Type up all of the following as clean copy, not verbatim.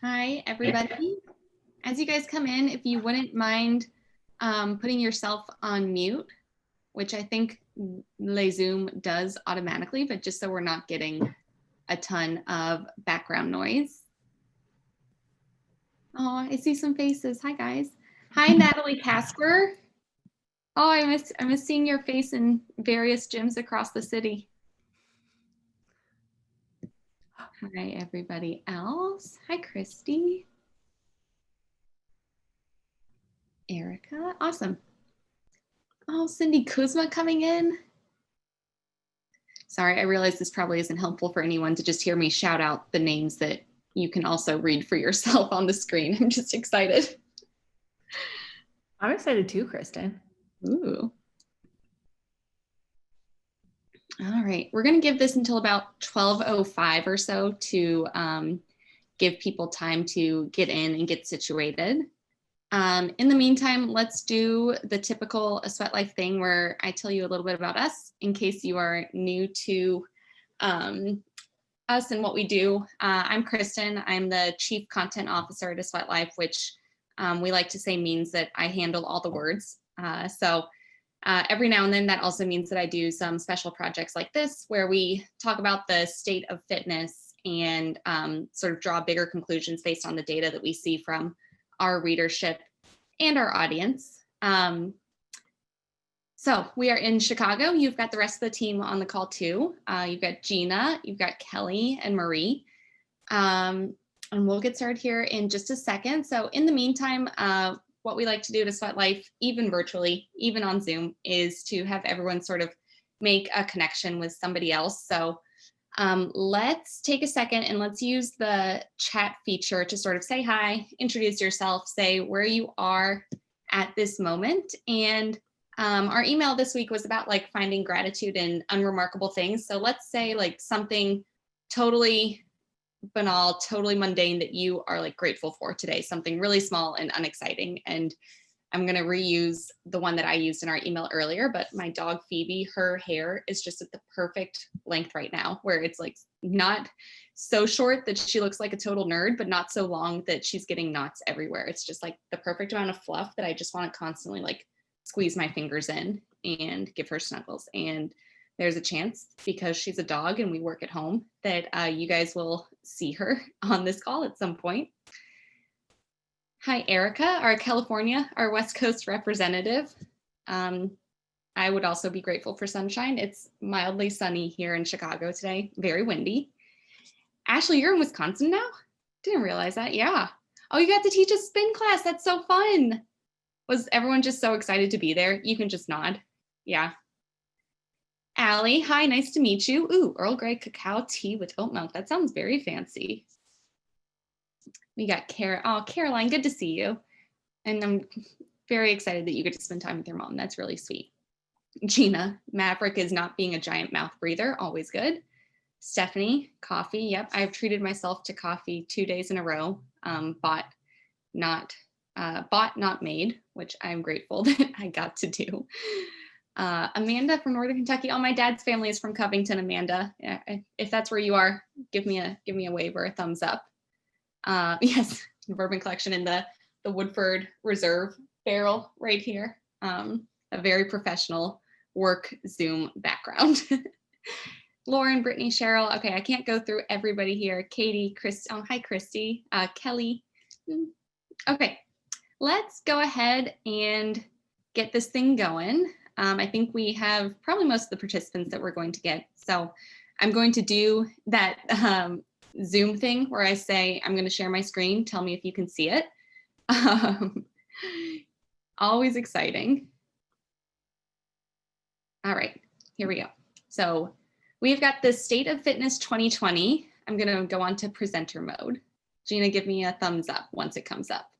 Hi, everybody. As you guys come in, if you wouldn't mind putting yourself on mute, which I think Zoom does automatically, but just so we're not getting a ton of background noise. Oh, I see some faces. Hi, guys. Hi, Natalie Casper. Oh, I miss seeing your face in various gyms across the city. Hi, everybody else. Hi, Christy. Erica. Awesome. Oh, Cindy Kuzma coming in. Sorry, I realize this probably isn't helpful for anyone to just hear me shout out the names that you can also read for yourself on the screen. I'm just excited. I'm excited too, Kristen. Ooh. All right, we're gonna give this until about 12:05 or so to give people time to get in and get situated. In the meantime, let's do the typical A Sweat Life thing where I tell you a little bit about us in case you are new to us and what we do. I'm Kristen. I'm the Chief Content Officer at A Sweat Life, which we like to say means that I handle all the words. Every now and then that also means that I do some special projects like this where we talk about the state of fitness and sort of draw bigger conclusions based on the data that we see from our readership and our audience. So we are in Chicago. You've got the rest of the team on the call too. You've got Gina, you've got Kelly and Marie. And we'll get started here in just a second. So in the meantime, what we like to do to Sweat Life, even virtually, even on Zoom, is to have everyone sort of make a connection with somebody else. So let's take a second and let's use the chat feature to sort of say hi, introduce yourself, say where you are at this moment. And our email this week was about like finding gratitude in unremarkable things. So let's say like something totally banal, totally mundane that you are like grateful for today, something really small and unexciting. And I'm going to reuse the one that I used in our email earlier, but my dog Phoebe, her hair is just at the perfect length right now, where it's like not so short that she looks like a total nerd, but not so long that she's getting knots everywhere. It's just like the perfect amount of fluff that I just want to constantly like squeeze my fingers in and give her snuggles. And there's a chance, because she's a dog and we work at home, that you guys will see her on this call at some point. Hi, Erica, our West Coast representative. I would also be grateful for sunshine. It's mildly sunny here in Chicago today, very windy. Ashley, you're in Wisconsin now? Didn't realize that, yeah. Oh, you got to teach a spin class, that's so fun. Was everyone just so excited to be there? You can just nod, yeah. Allie, hi, nice to meet you. Ooh, Earl Grey cacao tea with oat milk. That sounds very fancy. We got Caroline, good to see you. And I'm very excited that you get to spend time with your mom. That's really sweet. Gina, Maverick is not being a giant mouth breather, always good. Stephanie, coffee, yep, I've treated myself to coffee 2 days in a row. Bought, not made, which I'm grateful that I got to do. Amanda from Northern Kentucky. Oh, my dad's family is from Covington, Amanda. If that's where you are, give me a wave or a thumbs up. Yes, bourbon collection in the Woodford Reserve barrel right here. A very professional work Zoom background. Lauren, Brittany, Cheryl. Okay, I can't go through everybody here. Katie, Chris. Oh, hi, Christy. Kelly. Okay, let's go ahead and get this thing going. I think we have probably most of the participants that we're going to get. So I'm going to do that Zoom thing where I say, I'm going to share my screen. Tell me if you can see it. Always exciting. All right, here we go. So we've got the State of Fitness 2020. I'm going to go on to presenter mode. Gina, give me a thumbs up once it comes up.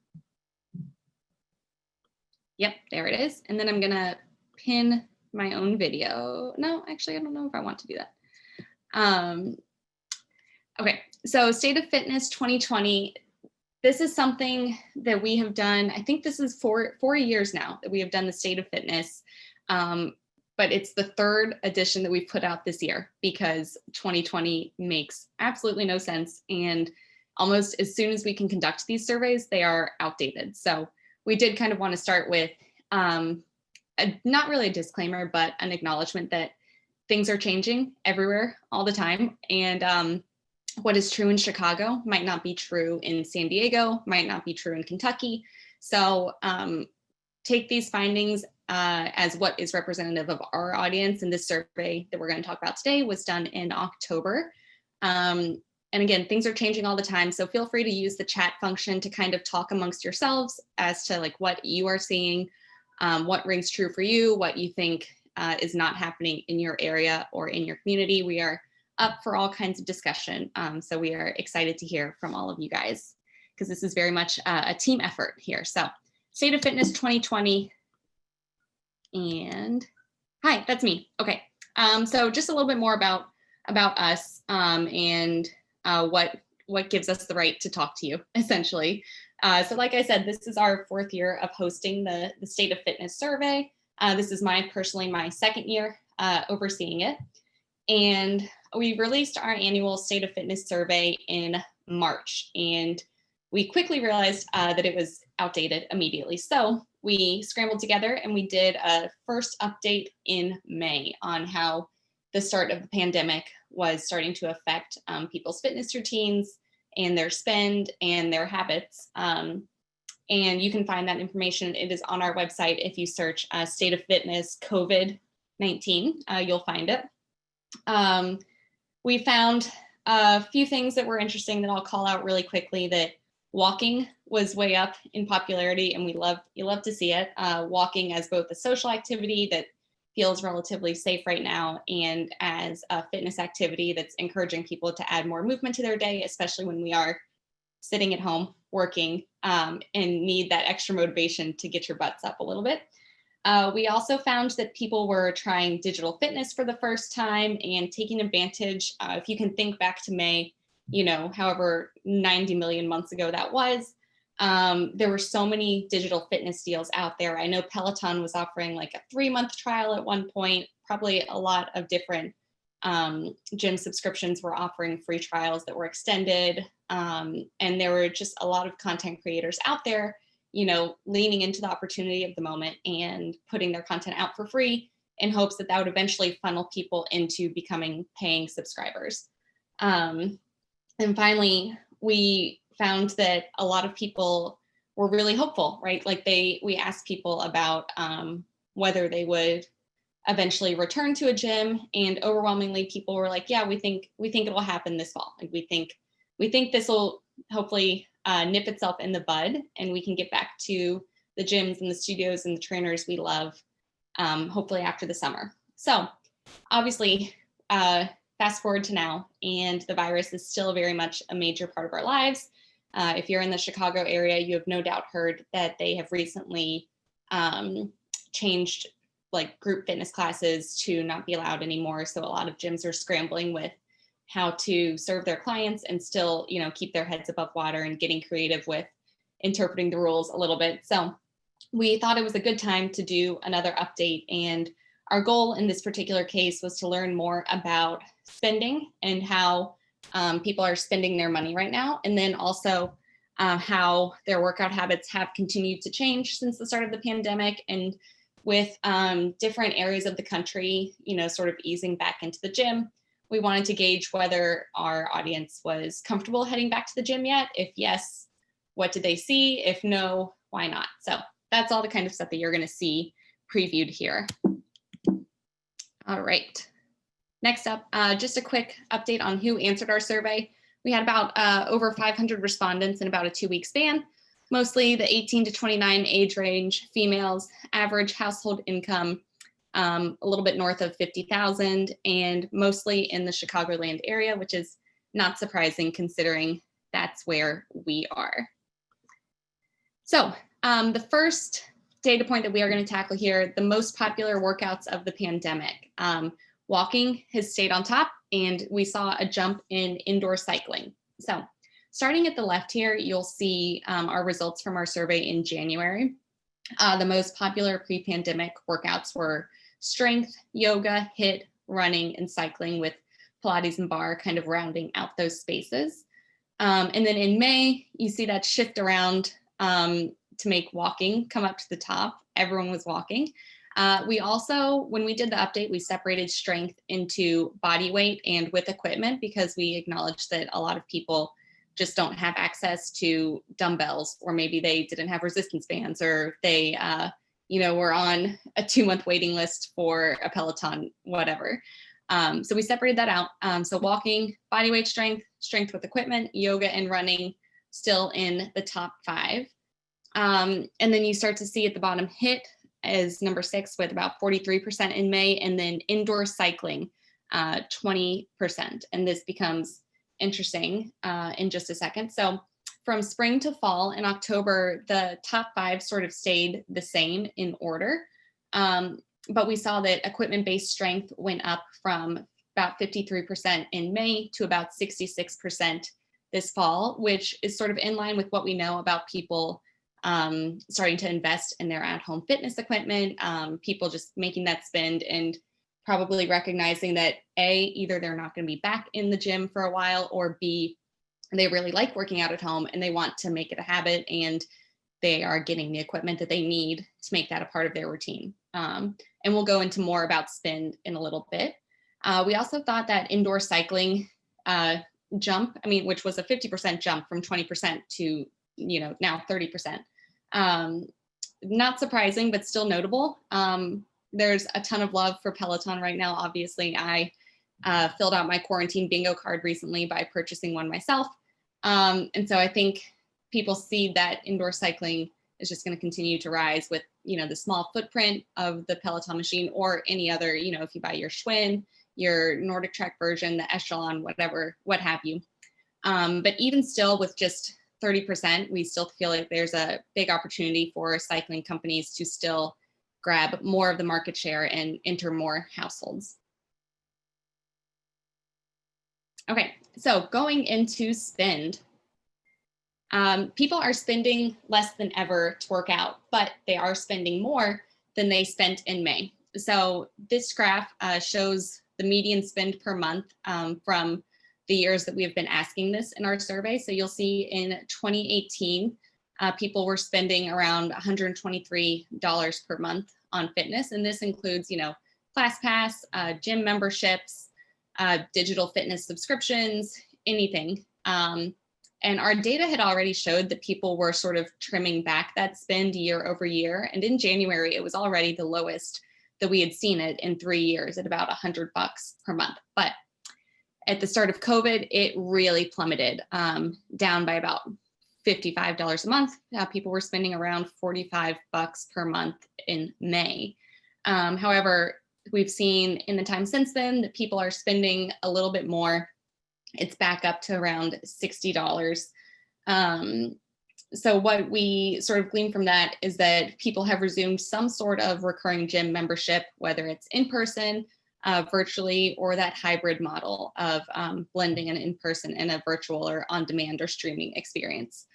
Yep, there it is. And then I'm going to pin my own video. No, actually, I don't know if I want to do that. Okay, so State of Fitness 2020. This is something that we have done. I think this is 4 years now that we have done the State of Fitness. But it's the 3rd edition that we've put out this year because 2020 makes absolutely no sense. And almost as soon as we can conduct these surveys, they are outdated. So we did kind of want to start with not really a disclaimer, but an acknowledgement that things are changing everywhere all the time. And what is true in Chicago might not be true in San Diego, might not be true in Kentucky. So take these findings as what is representative of our audience. And this survey that we're going to talk about today was done in October. And again, things are changing all the time. So feel free to use the chat function to kind of talk amongst yourselves as to like what you are seeing, what rings true for you, what you think is not happening in your area or in your community. We are up for all kinds of discussion. So we are excited to hear from all of you guys because this is very much a team effort here. So State of Fitness 2020. And hi, that's me. Okay. So just a little bit more about us and what gives us the right to talk to you, essentially. So like I said, this is our 4th year of hosting the State of Fitness survey. This is personally my 2nd year overseeing it. And we released our annual State of Fitness survey in March. And we quickly realized that it was outdated immediately. So we scrambled together and we did a first update in May on how the start of the pandemic was starting to affect people's fitness routines and their spend and their habits. And you can find that information. It is on our website. If you search State of Fitness COVID-19, you'll find it. We found a few things that were interesting that I'll call out really quickly. That walking was way up in popularity, and you love to see it. Walking as both a social activity that feels relatively safe right now, and as a fitness activity that's encouraging people to add more movement to their day, especially when we are sitting at home working and need that extra motivation to get your butts up a little bit. We also found that people were trying digital fitness for the first time and taking advantage. If you can think back to May, however 90 million months ago that was, there were so many digital fitness deals out there. I know Peloton was offering like a 3-month trial at one point. Probably a lot of different gym subscriptions were offering free trials that were extended. And there were just a lot of content creators out there, leaning into the opportunity of the moment and putting their content out for free in hopes that would eventually funnel people into becoming paying subscribers. And finally, we found that a lot of people were really hopeful, right? Like we asked people about whether they would eventually return to a gym, and overwhelmingly people were like, yeah, we think it will happen this fall. Like we think this will hopefully nip itself in the bud, and we can get back to the gyms and the studios and the trainers we love, hopefully after the summer. So obviously, fast forward to now, and the virus is still very much a major part of our lives. If you're in the Chicago area, you have no doubt heard that they have recently changed like group fitness classes to not be allowed anymore. So a lot of gyms are scrambling with how to serve their clients and still, keep their heads above water and getting creative with interpreting the rules a little bit. So we thought it was a good time to do another update. And our goal in this particular case was to learn more about spending and how people are spending their money right now. And then also how their workout habits have continued to change since the start of the pandemic. And with different areas of the country, sort of easing back into the gym, we wanted to gauge whether our audience was comfortable heading back to the gym yet. If yes, what did they see? If no, why not? So that's all the kind of stuff that you're going to see previewed here. All right. Next up, just a quick update on who answered our survey. We had about over 500 respondents in about a 2-week span, mostly the 18 to 29 age range, females, average household income, a little bit north of 50,000, and mostly in the Chicagoland area, which is not surprising considering that's where we are. So the first data point that we are going to tackle here, the most popular workouts of the pandemic. Walking has stayed on top, and we saw a jump in indoor cycling. So starting at the left here, you'll see our results from our survey in January. The most popular pre-pandemic workouts were strength, yoga, HIIT, running, and cycling, with Pilates and bar kind of rounding out those spaces. And then in May, you see that shift around to make walking come up to the top. Everyone was walking. We also, when we did the update, we separated strength into body weight and with equipment because we acknowledged that a lot of people just don't have access to dumbbells, or maybe they didn't have resistance bands, or they, were on a 2-month waiting list for a Peloton, whatever. So we separated that out. So walking, body weight strength, strength with equipment, yoga and running still in the top 5. And then you start to see at the bottom HIIT as number 6 with about 43% in May, and then indoor cycling, 20%. And this becomes interesting in just a second. So from spring to fall in October, the top 5 sort of stayed the same in order. But we saw that equipment-based strength went up from about 53% in May to about 66% this fall, which is sort of in line with what we know about people starting to invest in their at-home fitness equipment, people just making that spend and probably recognizing that A, either they're not going to be back in the gym for a while, or B, they really like working out at home and they want to make it a habit, and they are getting the equipment that they need to make that a part of their routine. And we'll go into more about spend in a little bit. We also thought that indoor cycling jump, which was a 50% jump from 20% to now 30%. Not surprising, but still notable. There's a ton of love for Peloton right now. Obviously, I filled out my quarantine bingo card recently by purchasing one myself. And so I think people see that indoor cycling is just going to continue to rise with, the small footprint of the Peloton machine, or any other, if you buy your Schwinn, your Nordic Trek version, the Echelon, whatever, what have you. But even still, with just 30%, we still feel like there's a big opportunity for cycling companies to still grab more of the market share and enter more households. Okay, so going into spend. People are spending less than ever to work out, but they are spending more than they spent in May. So this graph shows the median spend per month from the years that we have been asking this in our survey. So you'll see in 2018, people were spending around $123 per month on fitness. And this includes, ClassPass, gym memberships, digital fitness subscriptions, anything. And our data had already showed that people were sort of trimming back that spend year over year. And in January, it was already the lowest that we had seen it in 3 years at about $100 per month. But at the start of COVID, it really plummeted down by about $55 a month. People were spending around $45 per month in May. However, we've seen in the time since then that people are spending a little bit more. It's back up to around $60. So what we sort of glean from that is that people have resumed some sort of recurring gym membership, whether it's in person, virtually, or that hybrid model of blending an in-person and a virtual or on-demand or streaming experience.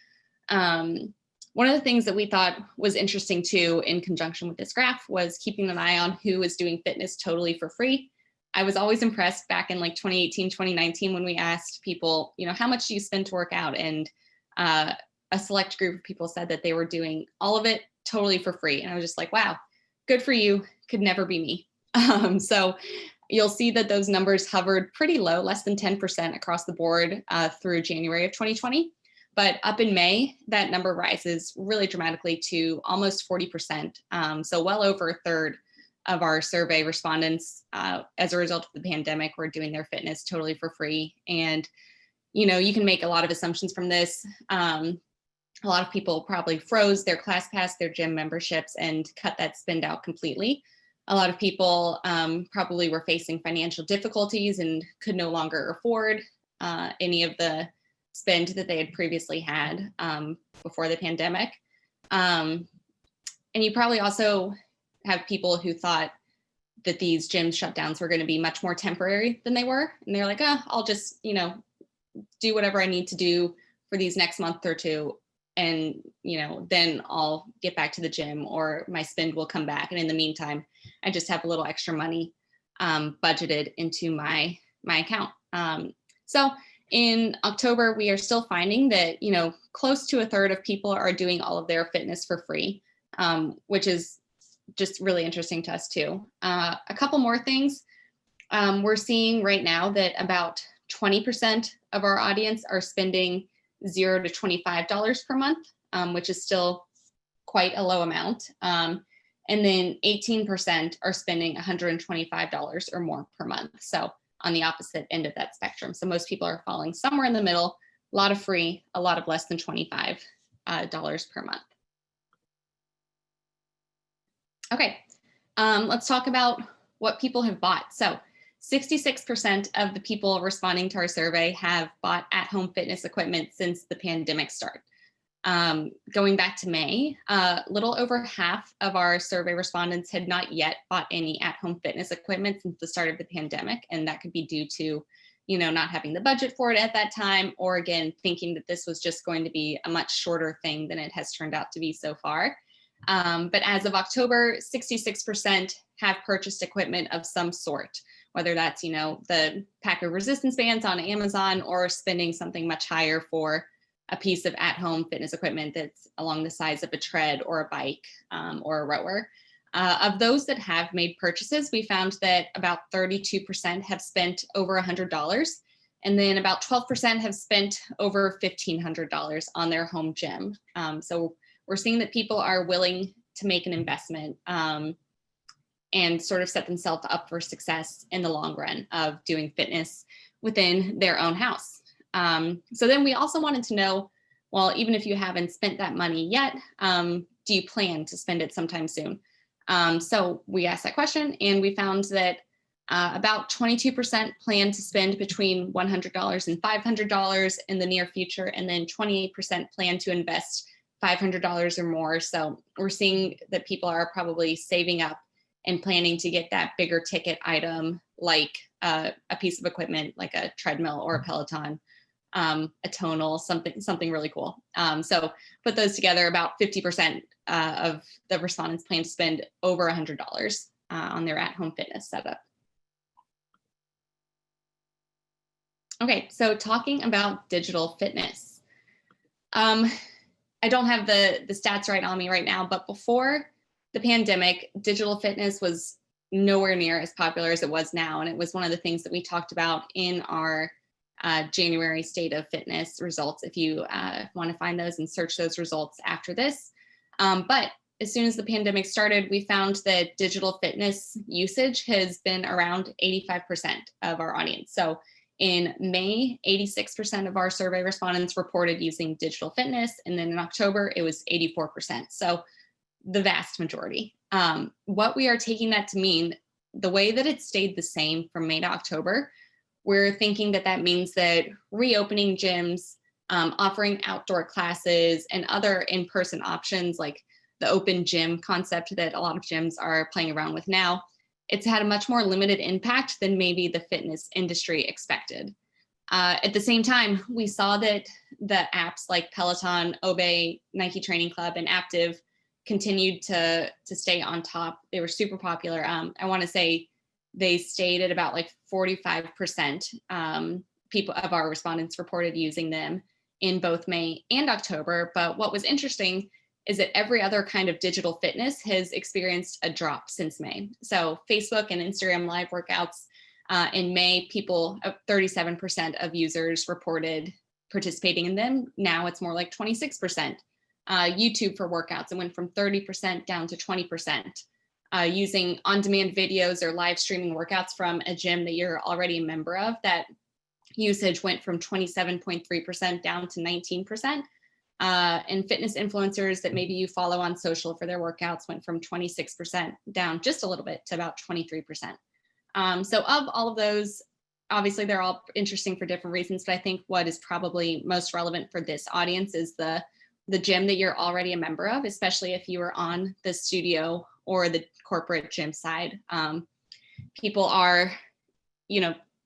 One of the things that we thought was interesting too, in conjunction with this graph, was keeping an eye on who is doing fitness totally for free. I was always impressed back in like 2018, 2019, when we asked people, how much do you spend to work out? And a select group of people said that they were doing all of it totally for free. And I was just like, wow, good for you. Could never be me. So you'll see that those numbers hovered pretty low, less than 10% across the board through January of 2020. But up in May, that number rises really dramatically to almost 40%. So well over a third of our survey respondents, as a result of the pandemic, were doing their fitness totally for free. And, you can make a lot of assumptions from this. A lot of people probably froze their ClassPass, their gym memberships, and cut that spend out completely. A lot of people probably were facing financial difficulties and could no longer afford any of the spend that they had previously had before the pandemic. And you probably also have people who thought that these gym shutdowns were going to be much more temporary than they were. And they're like, I'll just, do whatever I need to do for these next month or two. And, then I'll get back to the gym, or my spend will come back. And in the meantime, I just have a little extra money budgeted into my account. So In October, we are still finding that, close to a third of people are doing all of their fitness for free, which is just really interesting to us too. A couple more things. We're seeing right now that about 20% of our audience are spending $0 to $25 per month, which is still quite a low amount. And then 18% are spending $125 or more per month. So on the opposite end of that spectrum. So most people are falling somewhere in the middle, a lot of free, a lot of less than $25 per month. Okay, let's talk about what people have bought. So 66% of the people responding to our survey have bought at-home fitness equipment since the pandemic started. Going back to May, a little over half of our survey respondents had not yet bought any at-home fitness equipment since the start of the pandemic. And that could be due to, not having the budget for it at that time, or again, thinking that this was just going to be a much shorter thing than it has turned out to be so far. But as of October, 66% have purchased equipment of some sort, whether that's, the pack of resistance bands on Amazon or spending something much higher for a piece of at-home fitness equipment that's along the size of a tread or a bike or a rower. Of those that have made purchases, we found that about 32% have spent over $100, and then about 12% have spent over $1,500 on their home gym. So we're seeing that people are willing to make an investment and sort of set themselves up for success in the long run of doing fitness within their own house. So then we also wanted to know, well, even if you haven't spent that money yet, do you plan to spend it sometime soon? So we asked that question, and we found that about 22% plan to spend between $100 and $500 in the near future, and then 28% plan to invest $500 or more. So we're seeing that people are probably saving up and planning to get that bigger ticket item, like a piece of equipment, like a treadmill or a Peloton, a tonal, something really cool. So put those together, about 50% of the respondents plan to spend over $100 on their at-home fitness setup. Okay, so talking about digital fitness. I don't have the stats right on me right now, but before the pandemic, digital fitness was nowhere near as popular as it was now. And it was one of the things that we talked about in our January State of Fitness results, if you want to find those and search those results after this. But as soon as the pandemic started, we found that digital fitness usage has been around 85% of our audience. So in May, 86% of our survey respondents reported using digital fitness. And then in October, it was 84%. So the vast majority. What we are taking that to mean, the way that it stayed the same from May to October, we're thinking that that means that reopening gyms, offering outdoor classes, and other in-person options like the open gym concept that a lot of gyms are playing around with now, it's had a much more limited impact than maybe the fitness industry expected. At the same time, we saw that the apps like Peloton, Obey, Nike Training Club, and Active continued to stay on top. They were super popular. I want to say they stayed at about like 45% people of our respondents reported using them in both May and October. But what was interesting is that every other kind of digital fitness has experienced a drop since May. So Facebook and Instagram live workouts in May, 37% of users reported participating in them. Now it's more like 26%. YouTube for workouts, it went from 30% down to 20%. Using on-demand videos or live streaming workouts from a gym that you're already a member of, that usage went from 27.3% down to 19%. And fitness influencers that maybe you follow on social for their workouts went from 26% down just a little bit to about 23%. So of all of those, obviously they're all interesting for different reasons, but I think what is probably most relevant for this audience is the gym that you're already a member of, especially if you are on the studio or the corporate gym side. People are,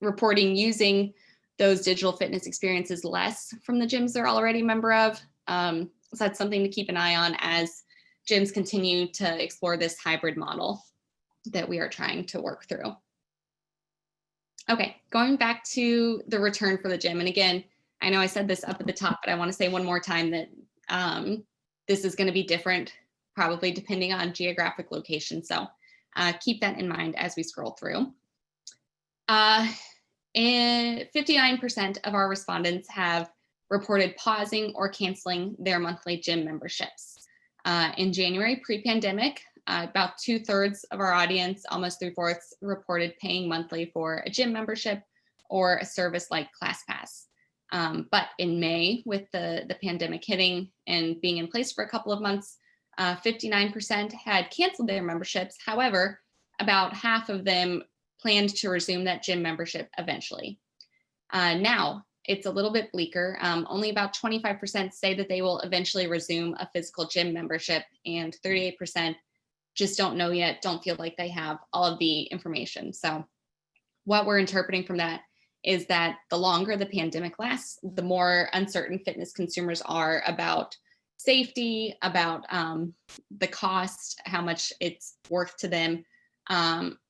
reporting using those digital fitness experiences less from the gyms they're already a member of. So that's something to keep an eye on as gyms continue to explore this hybrid model that we are trying to work through. Okay, going back to the return for the gym. And again, I know I said this up at the top, but I want to say one more time that this is going to be different, probably depending on geographic location. So keep that in mind as we scroll through. And 59% of our respondents have reported pausing or canceling their monthly gym memberships. In January, pre-pandemic, about 2/3 of our audience, almost 3/4, reported paying monthly for a gym membership or a service like ClassPass. But in May, with the pandemic hitting and being in place for a couple of months, 59% had canceled their memberships. However, about half of them planned to resume that gym membership eventually. Now, it's a little bit bleaker. Only about 25% say that they will eventually resume a physical gym membership, and 38% just don't know yet, don't feel like they have all of the information. So what we're interpreting from that is that the longer the pandemic lasts, the more uncertain fitness consumers are about safety, about the cost, how much it's worth to them,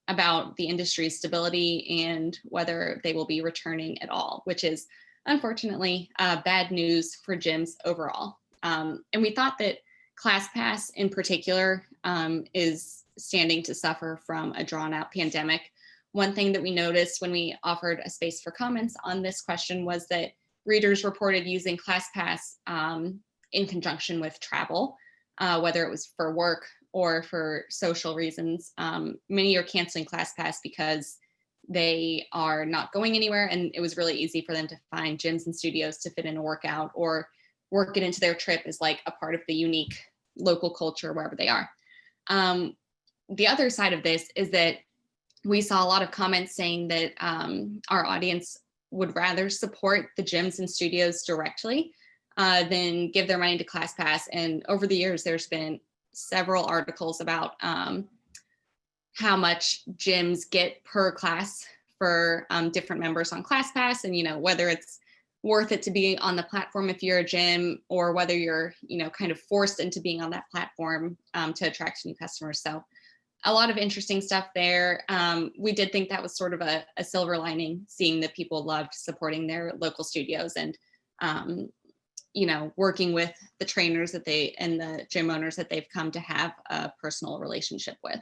about the industry's stability, and whether they will be returning at all, which is unfortunately bad news for gyms overall. And we thought that ClassPass in particular is standing to suffer from a drawn out pandemic. One thing that we noticed when we offered a space for comments on this question was that readers reported using ClassPass in conjunction with travel, whether it was for work or for social reasons. Many are canceling ClassPass because they are not going anywhere, and it was really easy for them to find gyms and studios to fit in a workout or work it into their trip as like a part of the unique local culture wherever they are. The other side of this is that we saw a lot of comments saying that our audience would rather support the gyms and studios directly than give their money to ClassPass. And over the years, there's been several articles about how much gyms get per class for different members on ClassPass, and whether it's worth it to be on the platform if you're a gym, or whether you're kind of forced into being on that platform to attract new customers. So a lot of interesting stuff there. We did think that was sort of a silver lining, seeing that people loved supporting their local studios and working with the trainers and the gym owners that they've come to have a personal relationship with.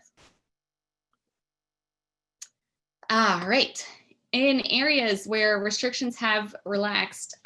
All right. In areas where restrictions have relaxed,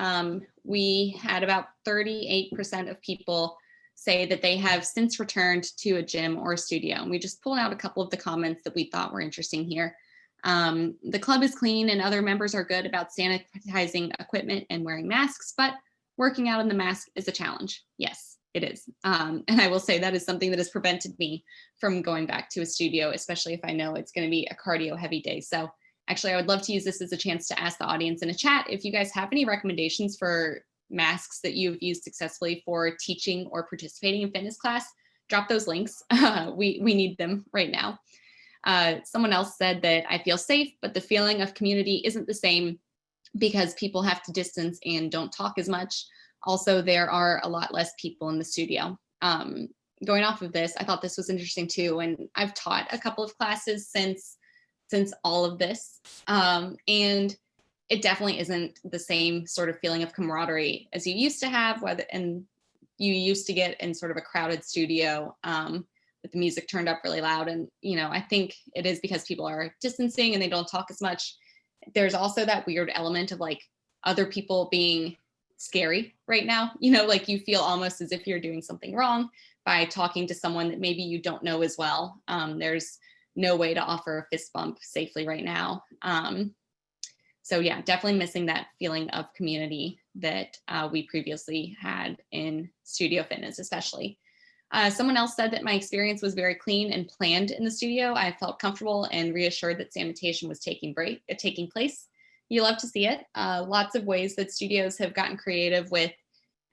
we had about 38% of people say that they have since returned to a gym or a studio. And we just pulled out a couple of the comments that we thought were interesting here. The club is clean and other members are good about sanitizing equipment and wearing masks, but working out in the mask is a challenge. Yes, it is. And I will say that is something that has prevented me from going back to a studio, especially if I know it's going to be a cardio heavy day. So actually, I would love to use this as a chance to ask the audience in a chat if you guys have any recommendations for masks that you've used successfully for teaching or participating in fitness class. Drop those links. We need them right now. Someone else said that I feel safe, but the feeling of community isn't the same because people have to distance and don't talk as much. Also, there are a lot less people in the studio. Going off of this, I thought this was interesting too. And I've taught a couple of classes since all of this. And it definitely isn't the same sort of feeling of camaraderie as you used to have, and you used to get in sort of a crowded studio with the music turned up really loud. And, I think it is because people are distancing and they don't talk as much. There's also that weird element of like other people being scary right now, like you feel almost as if you're doing something wrong by talking to someone that maybe you don't know as well. There's no way to offer a fist bump safely right now. So yeah, definitely missing that feeling of community that we previously had in studio fitness, especially. Someone else said that my experience was very clean and planned in the studio. I felt comfortable and reassured that sanitation was taking place. You love to see it. Lots of ways that studios have gotten creative with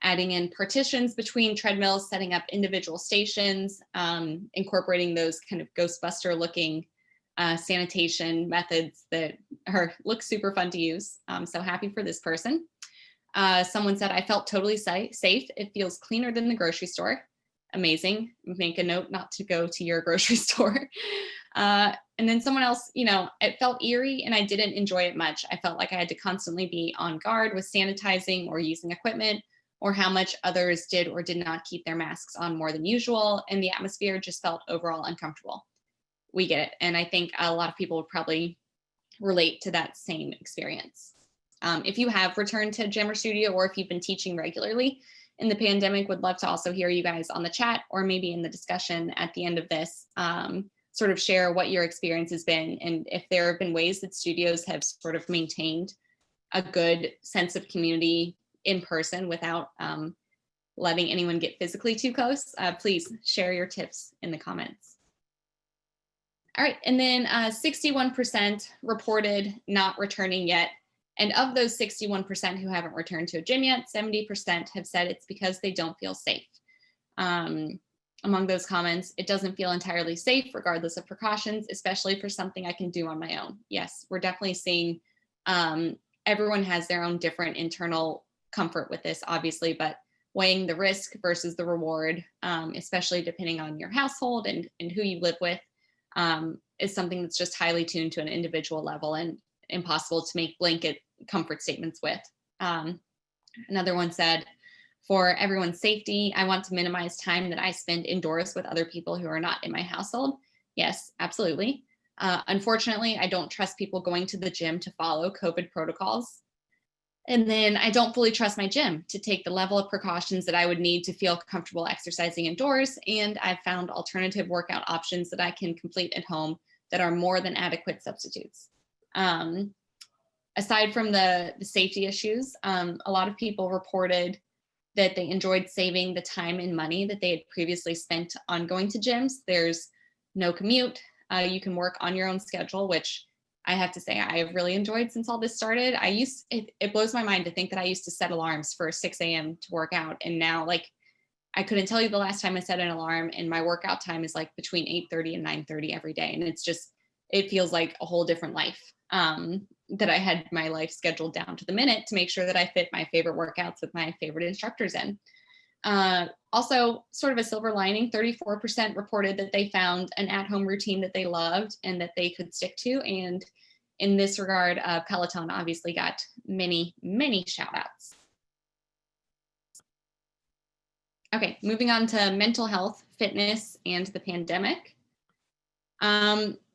adding in partitions between treadmills, setting up individual stations, incorporating those kind of Ghostbuster looking sanitation methods that look super fun to use. So happy for this person. Someone said, I felt totally safe. It feels cleaner than the grocery store. Amazing. Make a note not to go to your grocery store. And then someone else, it felt eerie and I didn't enjoy it much. I felt like I had to constantly be on guard with sanitizing or using equipment, or how much others did or did not keep their masks on more than usual. And the atmosphere just felt overall uncomfortable. We get it. And I think a lot of people would probably relate to that same experience. If you have returned to gym or studio, or if you've been teaching regularly in the pandemic, would love to also hear you guys on the chat, or maybe in the discussion at the end of this, sort of share what your experience has been, and if there have been ways that studios have sort of maintained a good sense of community in person without letting anyone get physically too close. Please share your tips in the comments. All right, and then 61% reported not returning yet. And of those 61% who haven't returned to a gym yet, 70% have said it's because they don't feel safe. Among those comments, it doesn't feel entirely safe regardless of precautions, especially for something I can do on my own. Yes, we're definitely seeing everyone has their own different internal comfort with this, obviously, but weighing the risk versus the reward, especially depending on your household and who you live with, is something that's just highly tuned to an individual level and impossible to make blanket comfort statements with. Another one said, for everyone's safety, I want to minimize time that I spend indoors with other people who are not in my household. Yes, absolutely. Unfortunately, I don't trust people going to the gym to follow COVID protocols. And then I don't fully trust my gym to take the level of precautions that I would need to feel comfortable exercising indoors. And I've found alternative workout options that I can complete at home that are more than adequate substitutes. Aside from the safety issues, a lot of people reported that they enjoyed saving the time and money that they had previously spent on going to gyms. There's no commute. You can work on your own schedule, which I have to say I have really enjoyed since all this started. It blows my mind to think that I used to set alarms for 6 a.m. to work out. And now, I couldn't tell you the last time I set an alarm, and my workout time is between 8:30 and 9:30 every day. And it feels like a whole different life, that I had my life scheduled down to the minute to make sure that I fit my favorite workouts with my favorite instructors in. Also, sort of a silver lining, 34% reported that they found an at-home routine that they loved and that they could stick to. And in this regard, Peloton obviously got many, many shout outs. Okay, moving on to mental health, fitness, and the pandemic.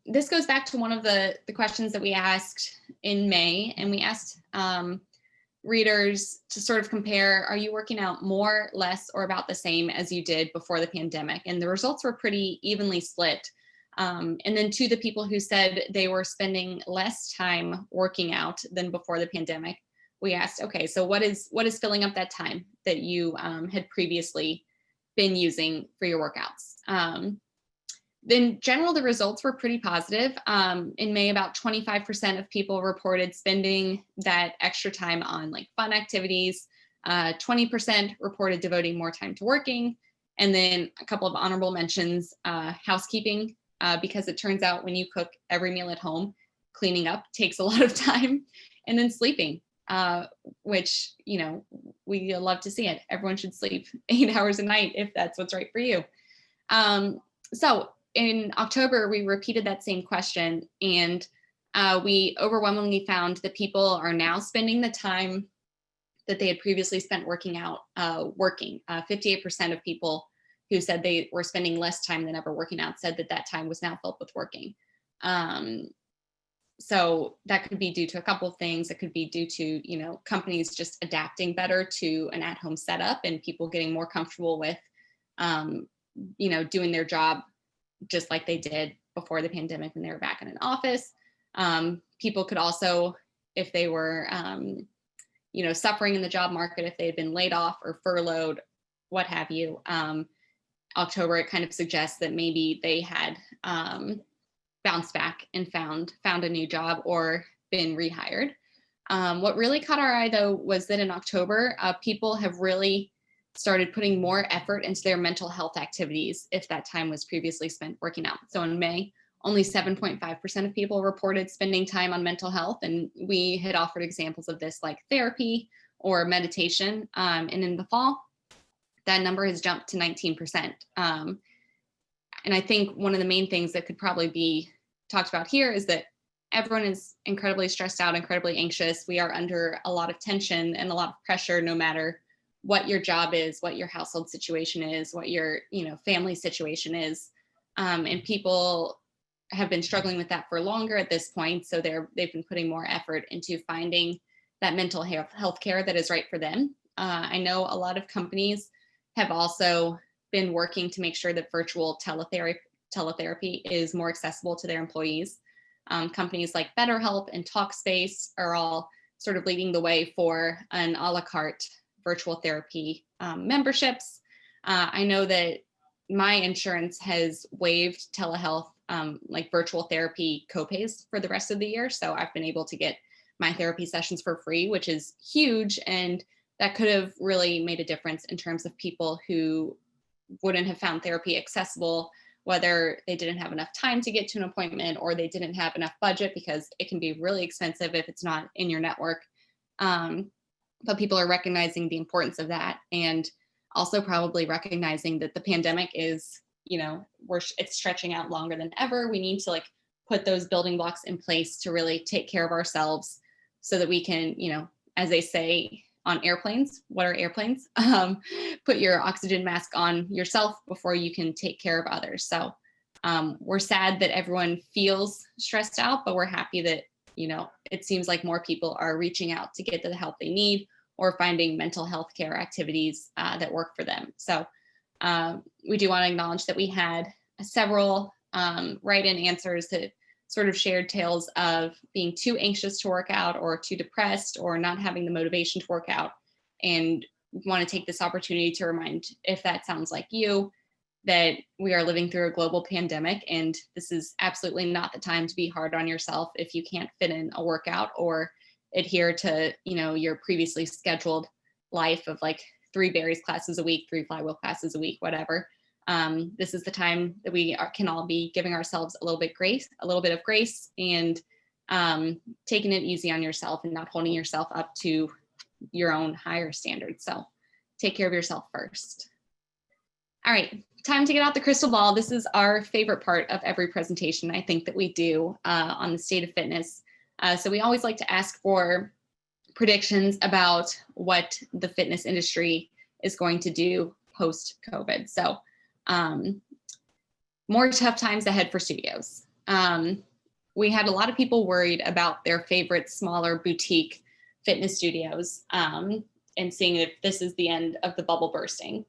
This goes back to one of the questions that we asked in May, and we asked readers to sort of compare, are you working out more, less, or about the same as you did before the pandemic? And the results were pretty evenly split. And then to the people who said they were spending less time working out than before the pandemic, we asked, okay, so what is filling up that time that you had previously been using for your workouts? In general, the results were pretty positive. In May, about 25% of people reported spending that extra time on fun activities. 20% reported devoting more time to working. And then a couple of honorable mentions, housekeeping, because it turns out when you cook every meal at home, cleaning up takes a lot of time. And then sleeping, which, we love to see it. Everyone should sleep 8 hours a night if that's what's right for you. So in October, we repeated that same question, and we overwhelmingly found that people are now spending the time that they had previously spent working out, working. 58% of people who said they were spending less time than ever working out said that time was now filled with working. So that could be due to a couple of things. It could be due to, companies just adapting better to an at-home setup and people getting more comfortable with, doing their job just like they did before the pandemic when they were back in an office. People could also, if they were, suffering in the job market, if they had been laid off or furloughed, what have you, October, it kind of suggests that maybe they had bounced back and found a new job or been rehired. What really caught our eye, though, was that in October, people have really started putting more effort into their mental health activities if that time was previously spent working out. So in May, only 7.5% of people reported spending time on mental health, and we had offered examples of this like therapy or meditation. And in the fall, that number has jumped to 19%. And I think one of the main things that could probably be talked about here is that everyone is incredibly stressed out, incredibly anxious. We are under a lot of tension and a lot of pressure, no matter what your job is, what your household situation is, what your family situation is. And people have been struggling with that for longer at this point. So they've been putting more effort into finding that mental health care that is right for them. I know a lot of companies have also been working to make sure that virtual teletherapy is more accessible to their employees. Companies like BetterHelp and Talkspace are all sort of leading the way for an a la carte virtual therapy memberships. I know that my insurance has waived telehealth, like virtual therapy copays for the rest of the year. So I've been able to get my therapy sessions for free, which is huge. And that could have really made a difference in terms of people who wouldn't have found therapy accessible, whether they didn't have enough time to get to an appointment or they didn't have enough budget, because it can be really expensive if it's not in your network. But people are recognizing the importance of that, and also probably recognizing that the pandemic is, it's stretching out longer than ever. We need to put those building blocks in place to really take care of ourselves so that we can, as they say on airplanes, what are airplanes? Put your oxygen mask on yourself before you can take care of others. So we're sad that everyone feels stressed out, but we're happy that, it seems like more people are reaching out to get the help they need or finding mental health care activities that work for them. So we do want to acknowledge that we had several write-in answers that sort of shared tales of being too anxious to work out or too depressed or not having the motivation to work out. And we want to take this opportunity to remind, if that sounds like you, that we are living through a global pandemic, and this is absolutely not the time to be hard on yourself if you can't fit in a workout or adhere to, your previously scheduled life of 3 Barry's classes a week, 3 flywheel classes a week, whatever. This is the time that we can all be giving ourselves a little bit of grace, and taking it easy on yourself and not holding yourself up to your own higher standards. So take care of yourself first. All right, time to get out the crystal ball. This is our favorite part of every presentation, I think, that we do on the state of fitness. So we always like to ask for predictions about what the fitness industry is going to do post-COVID. So more tough times ahead for studios. We had a lot of people worried about their favorite smaller boutique fitness studios and seeing if this is the end of the bubble bursting.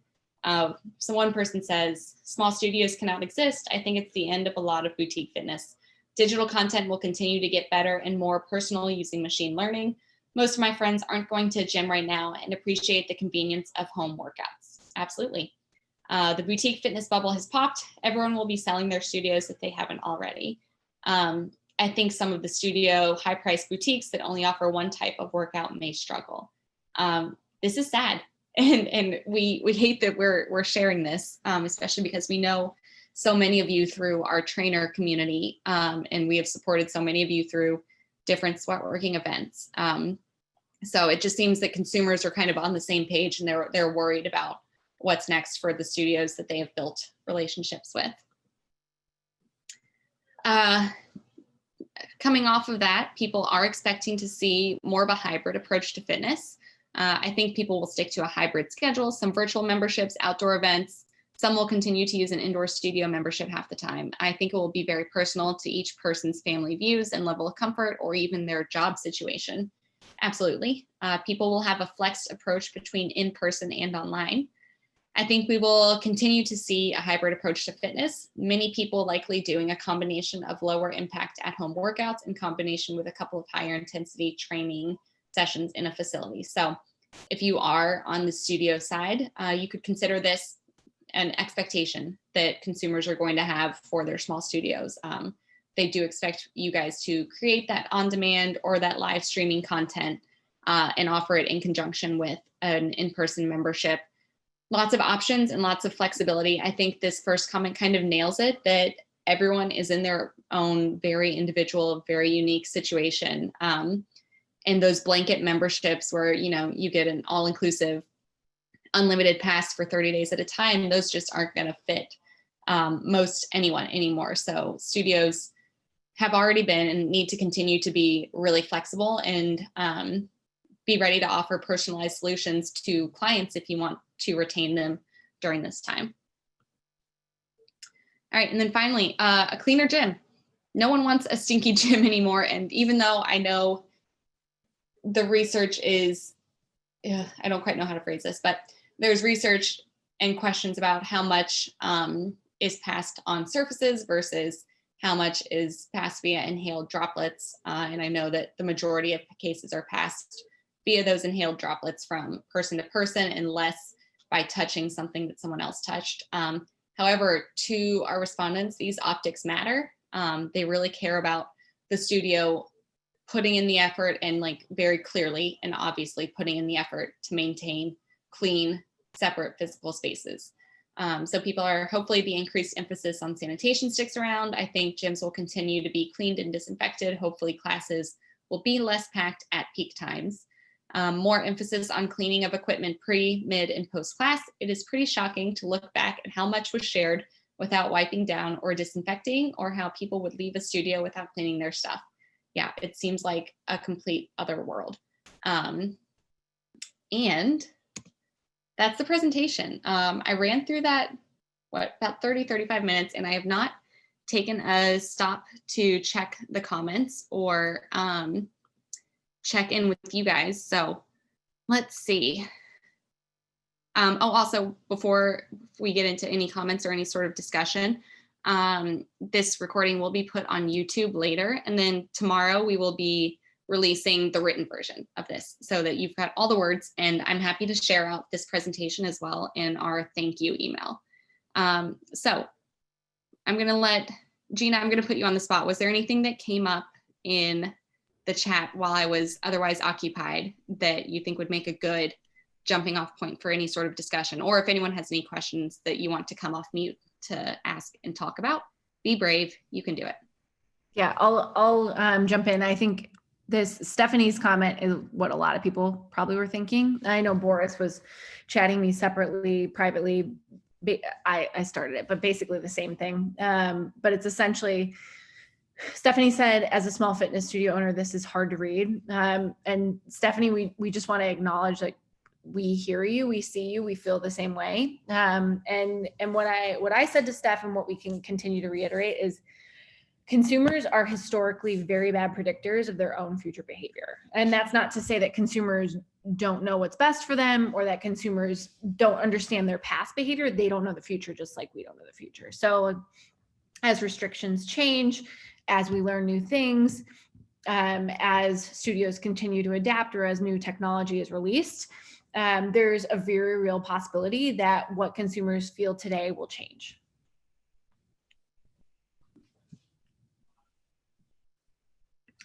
So one person says, small studios cannot exist. I think it's the end of a lot of boutique fitness. Digital content will continue to get better and more personal using machine learning. Most of my friends aren't going to a gym right now and appreciate the convenience of home workouts. Absolutely. The boutique fitness bubble has popped. Everyone will be selling their studios if they haven't already. I think some of the studio high-priced boutiques that only offer one type of workout may struggle. This is sad. And we hate that we're sharing this, especially because we know so many of you through our trainer community, and we have supported so many of you through different sweatworking events. So it just seems that consumers are kind of on the same page, and they're worried about what's next for the studios that they have built relationships with. Coming off of that, people are expecting to see more of a hybrid approach to fitness. I think people will stick to a hybrid schedule, some virtual memberships, outdoor events. Some will continue to use an indoor studio membership half the time. I think it will be very personal to each person's family views and level of comfort, or even their job situation. Absolutely. People will have a flexed approach between in-person and online. I think we will continue to see a hybrid approach to fitness. Many people likely doing a combination of lower impact at-home workouts in combination with a couple of higher intensity training sessions in a facility. So if you are on the studio side, you could consider this an expectation that consumers are going to have for their small studios. They do expect you guys to create that on-demand or that live streaming content and offer it in conjunction with an in-person membership. Lots of options and lots of flexibility. I think this first comment kind of nails it, that everyone is in their own very individual, very unique situation. And those blanket memberships where, you get an all-inclusive unlimited pass for 30 days at a time, those just aren't going to fit most anyone anymore. So studios have already been and need to continue to be really flexible and be ready to offer personalized solutions to clients if you want to retain them during this time. All right, and then finally, a cleaner gym. No one wants a stinky gym anymore. And even though I know the research is, I don't quite know how to phrase this, but there's research and questions about how much is passed on surfaces versus how much is passed via inhaled droplets. And I know that the majority of cases are passed via those inhaled droplets from person to person and less by touching something that someone else touched. However, to our respondents, these optics matter. They really care about the studio putting in the effort and like very clearly and obviously putting in the effort to maintain clean, separate physical spaces. So people are hopefully the increased emphasis on sanitation sticks around. I think gyms will continue to be cleaned and disinfected. Hopefully classes will be less packed at peak times. More emphasis on cleaning of equipment pre, mid, and post class. It is pretty shocking to look back at how much was shared without wiping down or disinfecting, or how people would leave a studio without cleaning their stuff. Yeah, it seems like a complete other world. And that's the presentation. I ran through that, about 30, 35 minutes, and I have not taken a stop to check the comments or check in with you guys. So let's see. Also, before we get into any comments or any sort of discussion, this recording will be put on YouTube later. And then tomorrow we will be releasing the written version of this so that you've got all the words, and I'm happy to share out this presentation as well in our thank you email. So I'm gonna let Gina, I'm gonna put you on the spot. Was there anything that came up in the chat while I was otherwise occupied that you think would make a good jumping off point for any sort of discussion? Or if anyone has any questions that you want to come off mute to ask and talk about, be brave, you can do it. Yeah, I'll jump in. I think this Stephanie's comment is what a lot of people probably were thinking. I know Boris was chatting me separately, privately. I started it, but basically the same thing. But it's essentially, Stephanie said, as a small fitness studio owner, this is hard to read. And Stephanie, we just want to acknowledge, like, we hear you, we see you, we feel the same way. And what I said to Steph, and what we can continue to reiterate, is consumers are historically very bad predictors of their own future behavior. And that's not to say that consumers don't know what's best for them, or that consumers don't understand their past behavior. They don't know the future, just like we don't know the future. So as restrictions change, as we learn new things, as studios continue to adapt, or as new technology is released, there's a very real possibility that what consumers feel today will change.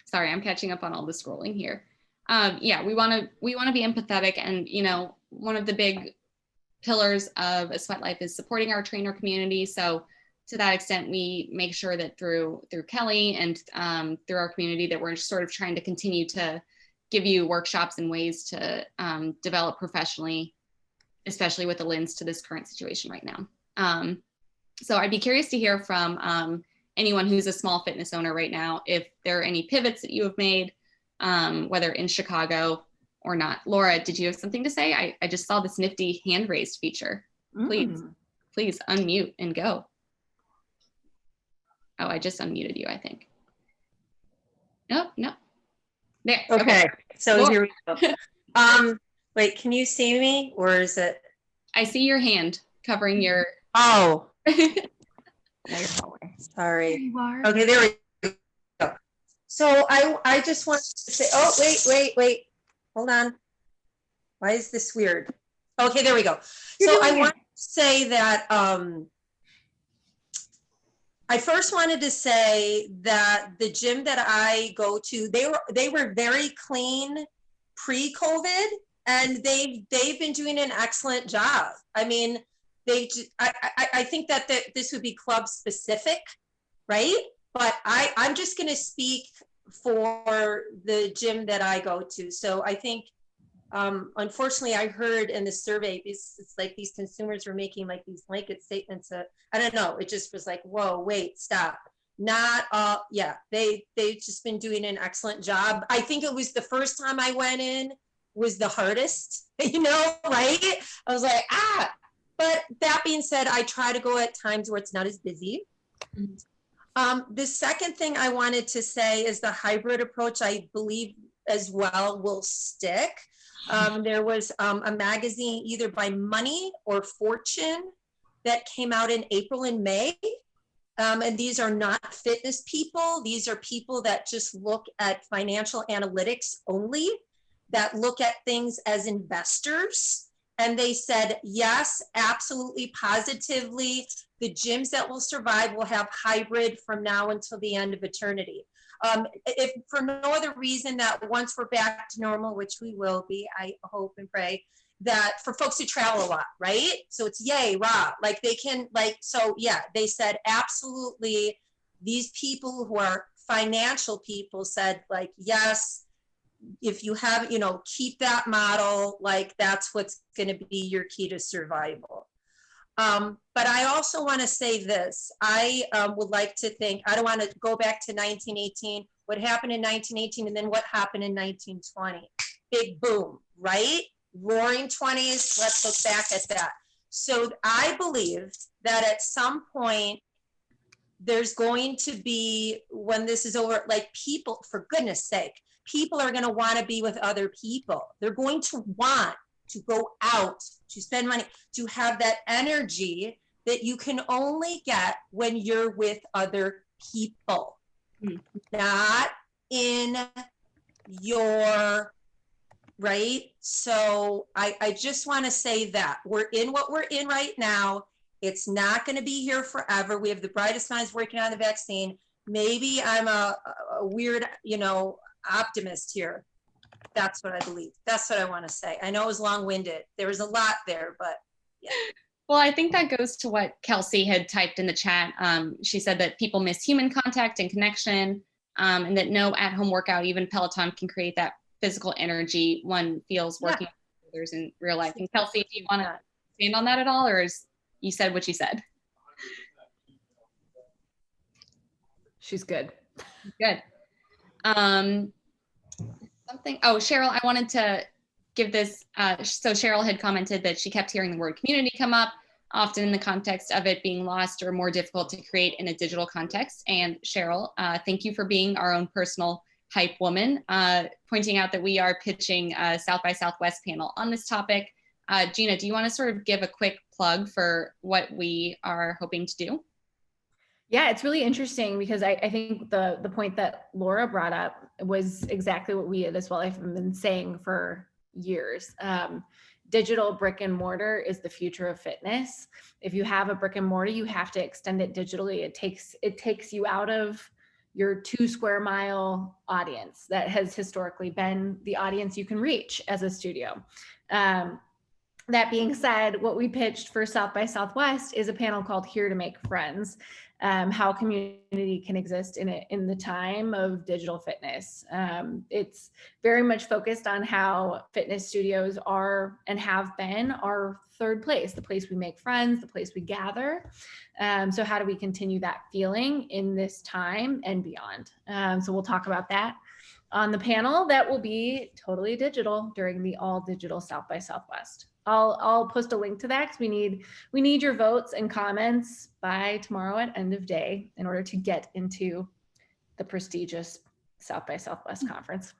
Sorry, I'm catching up on all the scrolling here. Yeah, we want to be empathetic, and one of the big pillars of a sweat life is supporting our trainer community. So to that extent, we make sure that through Kelly and through our community, that we're sort of trying to continue to give you workshops and ways to develop professionally, especially with the lens to this current situation right now. So I'd be curious to hear from anyone who's a small fitness owner right now, if there are any pivots that you have made, whether in Chicago or not. Laura, did you have something to say? I just saw this nifty hand raised feature. Please unmute and go. Oh, I just unmuted you, I think. No. There. Okay. So Laura. Here we go. Wait, can you see me, or is it? I see your hand covering your. Oh. There Sorry. you are. Okay, there we go. So I just wanted to say, oh, wait. Hold on. Why is this weird? Okay, there we go. So I want to say that I first wanted to say that the gym that I go to, they were very clean pre-COVID, and they've been doing an excellent job. I mean, I think that this would be club specific, right? But I'm just going to speak for the gym that I go to. So I think Unfortunately, I heard in the survey, it's like these consumers were making like these blanket statements. I don't know. It just was like, whoa, wait, stop. Not all. Yeah, they've just been doing an excellent job. I think it was the first time I went in was the hardest, right? I was like, ah. But that being said, I try to go at times where it's not as busy. The second thing I wanted to say is the hybrid approach, I believe as well, will stick. There was a magazine either by Money or Fortune that came out in April and May. And these are not fitness people. These are people that just look at financial analytics only, that look at things as investors. And they said, yes, absolutely, positively, the gyms that will survive will have hybrid from now until the end of eternity. If for no other reason that once we're back to normal, which we will be, I hope and pray, that for folks who travel a lot, right? So it's yay, rah, like they can, so yeah, they said absolutely, these people who are financial people said like, yes, if you have, keep that model, like that's what's going to be your key to survival. But I also want to say this, I would like to think, I don't want to go back to 1918, what happened in 1918 and then what happened in 1920, big boom, right? Roaring 20s, let's look back at that. So I believe that at some point, there's going to be, when this is over, like people, for goodness sake, people are going to want to be with other people. They're going to want to go out, to spend money, to have that energy that you can only get when you're with other people, not in your, right? So I just want to say that we're in what we're in right now. It's not going to be here forever. We have the brightest minds working on the vaccine. Maybe I'm a weird, optimist here. That's what I believe. That's what I want to say. I know it was long-winded. There was a lot there, but yeah. Well, I think that goes to what Kelsey had typed in the chat. She said that people miss human contact and connection, and that no at-home workout, even Peloton, can create that physical energy one feels working with others in real life. And Kelsey, do you want to expand on that at all, or is you said what you said? She's good. Good. Cheryl, I wanted to give this. So Cheryl had commented that she kept hearing the word community come up, often in the context of it being lost or more difficult to create in a digital context. And Cheryl, thank you for being our own personal hype woman, pointing out that we are pitching a South by Southwest panel on this topic. Gina, do you want to sort of give a quick plug for what we are hoping to do? Yeah, it's really interesting because I think the point that Laura brought up was exactly what we as well have been saying for years. Digital brick and mortar is the future of fitness. If you have a brick and mortar, you have to extend it digitally. It takes you out of your 2 square mile audience that has historically been the audience you can reach as a studio. That being said, what we pitched for South by Southwest is a panel called Here to Make Friends, how community can exist in the time of digital fitness. It's very much focused on how fitness studios are and have been our third place, the place we make friends, the place we gather. So how do we continue that feeling in this time and beyond? So we'll talk about that on the panel that will be totally digital during the all digital South by Southwest. I'll post a link to that because we need your votes and comments by tomorrow at end of day in order to get into the prestigious South by Southwest conference.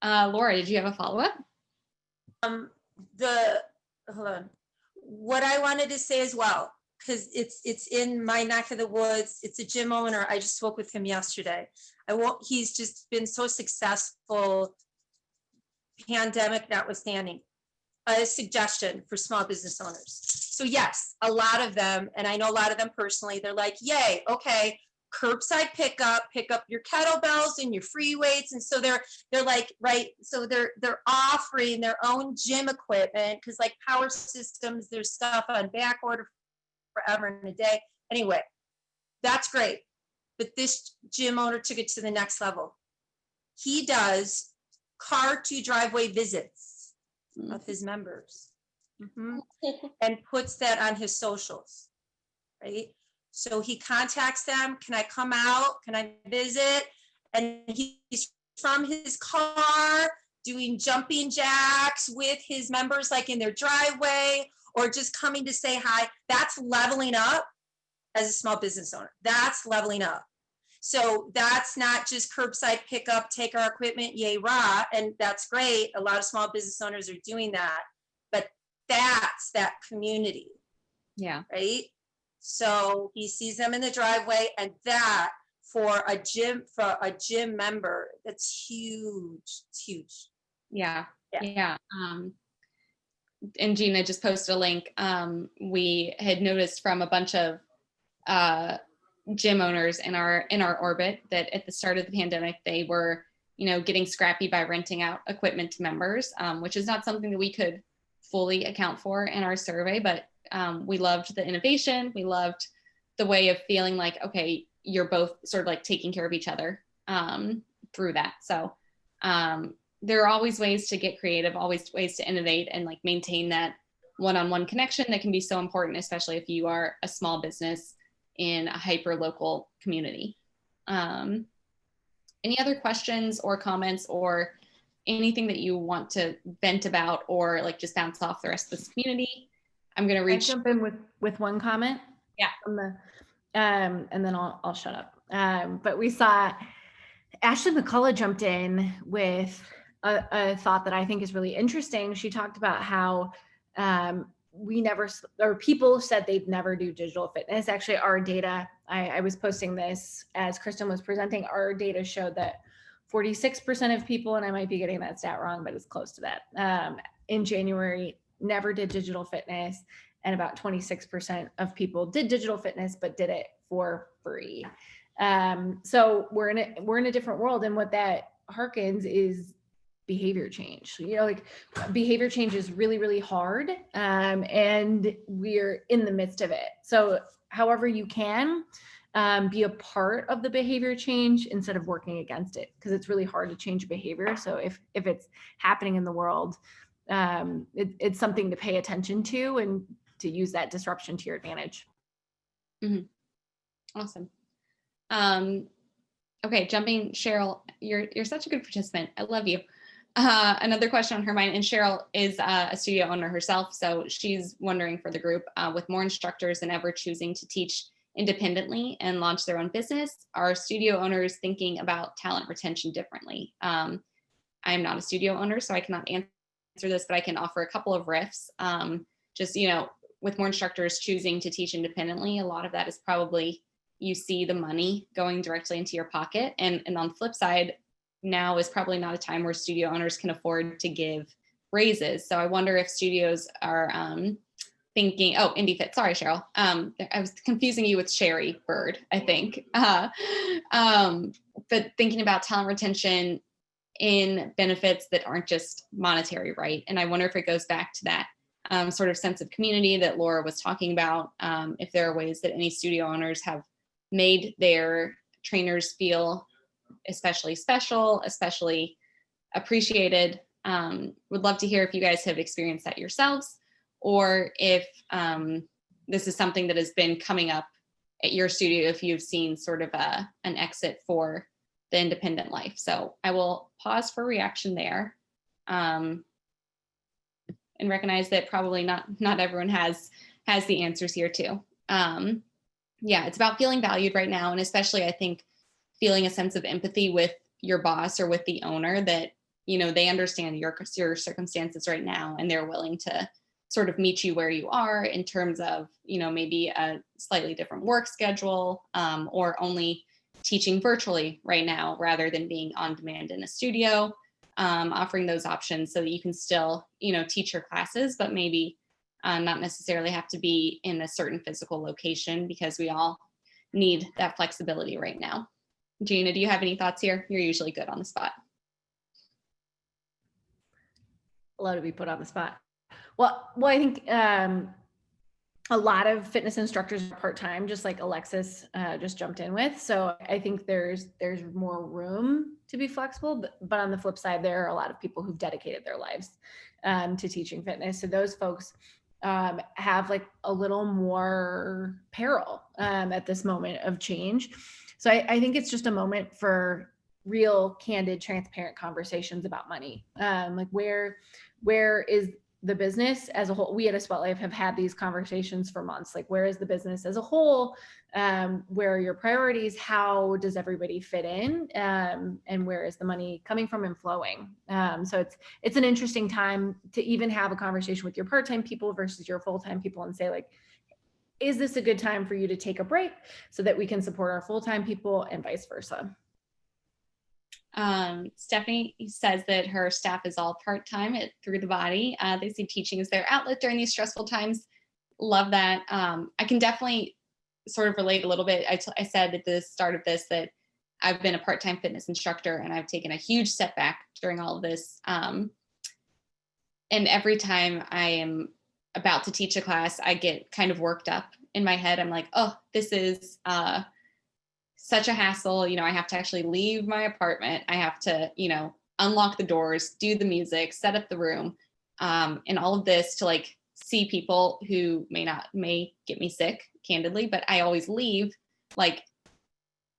Laura, did you have a follow-up? Hold on. What I wanted to say as well, because it's in my neck of the woods. It's a gym owner. I just spoke with him yesterday. He's just been so successful, pandemic notwithstanding. A suggestion for small business owners. So yes, a lot of them, and I know a lot of them personally, they're like, yay, okay, curbside pick up your kettlebells and your free weights. And so they're like, right, so they're offering their own gym equipment because like Power Systems, there's stuff on back order forever and a day. Anyway, that's great. But this gym owner took it to the next level. He does car to driveway visits of his members. And puts that on his socials, right? So he contacts them, can I come out? Can I visit? And he's from his car doing jumping jacks with his members, like in their driveway, or just coming to say hi. That's leveling up as a small business owner. That's leveling up. So that's not just curbside pickup, take our equipment, yay, rah, and that's great. A lot of small business owners are doing that, but that's that community. Yeah. Right. So he sees them in the driveway, and that for a gym member, that's huge. It's huge. Yeah. And Gina just posted a link. We had noticed from a bunch of gym owners in our orbit that at the start of the pandemic, they were, getting scrappy by renting out equipment to members, which is not something that we could fully account for in our survey, but we loved the innovation. We loved the way of feeling like, okay, you're both sort of like taking care of each other through that. So there are always ways to get creative, always ways to innovate and like maintain that one-on-one connection that can be so important, especially if you are a small business in a hyper-local community. Any other questions or comments or anything that you want to vent about or like just bounce off the rest of this community? I'm going to reach. Jump in with one comment. Yeah. From the, and then I'll shut up. But we saw Ashley McCullough jumped in with a thought that I think is really interesting. She talked about how people said they'd never do digital fitness. Actually, our data, I was posting this as Kristen was presenting, our data showed that 46% of people, and I might be getting that stat wrong, but it's close to that, in January never did digital fitness, and about 26% of people did digital fitness, but did it for free. So we're in a different world, and what that harkens is behavior change. Like behavior change is really, really hard, and we're in the midst of it. So however you can, be a part of the behavior change instead of working against it, because it's really hard to change behavior. So if it's happening in the world, it's something to pay attention to and to use that disruption to your advantage. Mm-hmm. Awesome. Okay, jumping, Cheryl, you're such a good participant. I love you. Another question on her mind, and Cheryl is a studio owner herself, so she's wondering for the group, with more instructors than ever choosing to teach independently and launch their own business, are studio owners thinking about talent retention differently? I am not a studio owner, so I cannot answer this, but I can offer a couple of riffs. Just, with more instructors choosing to teach independently, a lot of that is probably you see the money going directly into your pocket. And on the flip side, now is probably not a time where studio owners can afford to give raises. So I wonder if studios are thinking, Indie Fit, sorry, Cheryl. I was confusing you with Sherry Bird, I think. But thinking about talent retention in benefits that aren't just monetary, right? And I wonder if it goes back to that sort of sense of community that Laura was talking about, if there are ways that any studio owners have made their trainers feel especially special, especially appreciated. Would love to hear if you guys have experienced that yourselves, or if this is something that has been coming up at your studio, if you've seen sort of an exit for the independent life. So I will pause for reaction there, and recognize that probably not everyone has the answers here too. Yeah, it's about feeling valued right now, and especially I think feeling a sense of empathy with your boss or with the owner that, they understand your circumstances right now, and they're willing to sort of meet you where you are in terms of, maybe a slightly different work schedule, or only teaching virtually right now rather than being on demand in a studio, offering those options so that you can still, teach your classes, but maybe not necessarily have to be in a certain physical location, because we all need that flexibility right now. Gina, do you have any thoughts here? You're usually good on the spot. Allowed to be put on the spot. Well, I think a lot of fitness instructors are part-time, just like Alexis just jumped in with. So I think there's more room to be flexible, but on the flip side, there are a lot of people who've dedicated their lives to teaching fitness. So those folks have like a little more peril at this moment of change. So I think it's just a moment for real, candid, transparent conversations about money. Like where is the business as a whole? We at A Sweat Life have had these conversations for months. Like, where is the business as a whole? Where are your priorities? How does everybody fit in? And where is the money coming from and flowing? So it's an interesting time to even have a conversation with your part-time people versus your full-time people and say, like, is this a good time for you to take a break so that we can support our full-time people and vice versa? Stephanie says that her staff is all part-time at Through the Body. They see teaching as their outlet during these stressful times. Love that. I can definitely sort of relate a little bit. I said at the start of this that I've been a part-time fitness instructor and I've taken a huge step back during all of this. And every time I am about to teach a class, I get kind of worked up in my head. I'm like, oh, this is such a hassle. You know, I have to actually leave my apartment. I have to, you know, unlock the doors, do the music, set up the room, and all of this to like see people who may get me sick, candidly, but I always leave like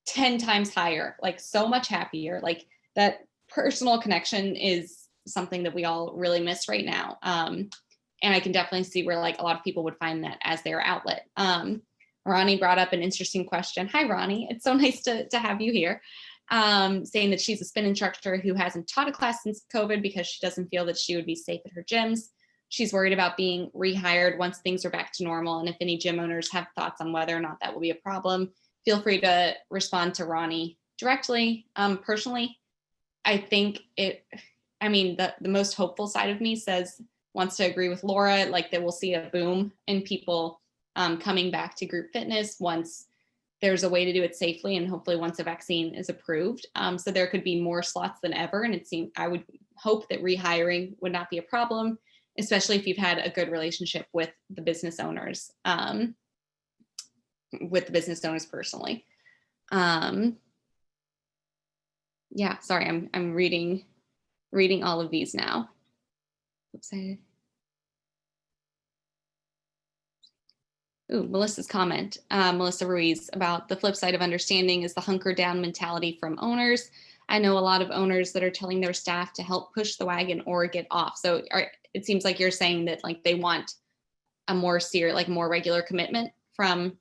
10 times higher, like so much happier. Like that personal connection is something that we all really miss right now. And I can definitely see where like a lot of people would find that as their outlet. Ronnie brought up an interesting question. Hi, Ronnie. It's so nice to have you here. Saying that she's a spin instructor who hasn't taught a class since COVID because she doesn't feel that she would be safe at her gyms. She's worried about being rehired once things are back to normal. And if any gym owners have thoughts on whether or not that will be a problem, feel free to respond to Ronnie directly. Personally, I think the most hopeful side of me wants to agree with Laura, like that we'll see a boom in people coming back to group fitness once there's a way to do it safely and hopefully once a vaccine is approved. So there could be more slots than ever. And I would hope that rehiring would not be a problem, especially if you've had a good relationship with the business owners, personally. Yeah, sorry, I'm reading all of these now. Oops, Melissa's comment, Melissa Ruiz, about the flip side of understanding is the hunker down mentality from owners. I know a lot of owners that are telling their staff to help push the wagon or get off. So it seems like you're saying that like they want a more regular commitment from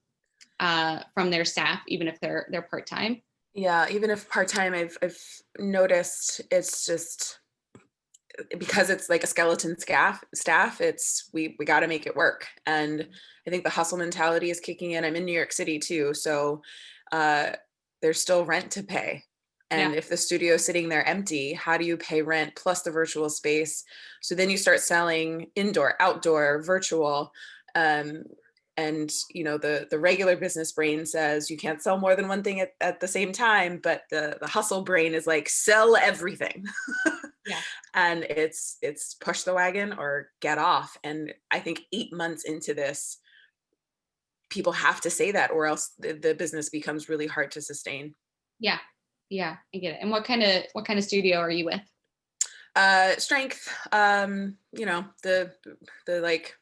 their staff, even if they're part-time. Yeah, even if part-time, I've noticed it's just because it's like a skeleton staff, it's we got to make it work. And I think the hustle mentality is kicking in. I'm in New York City too, so there's still rent to pay. And if the studio is sitting there empty, how do you pay rent plus the virtual space? So then you start selling indoor, outdoor, virtual. And you know, the regular business brain says you can't sell more than one thing at the same time, but the hustle brain is like, sell everything. Yeah. And it's push the wagon or get off. And I think 8 months into this, people have to say that, or else the business becomes really hard to sustain. Yeah, I get it. And what kind of studio are you with? Strength, you know, the like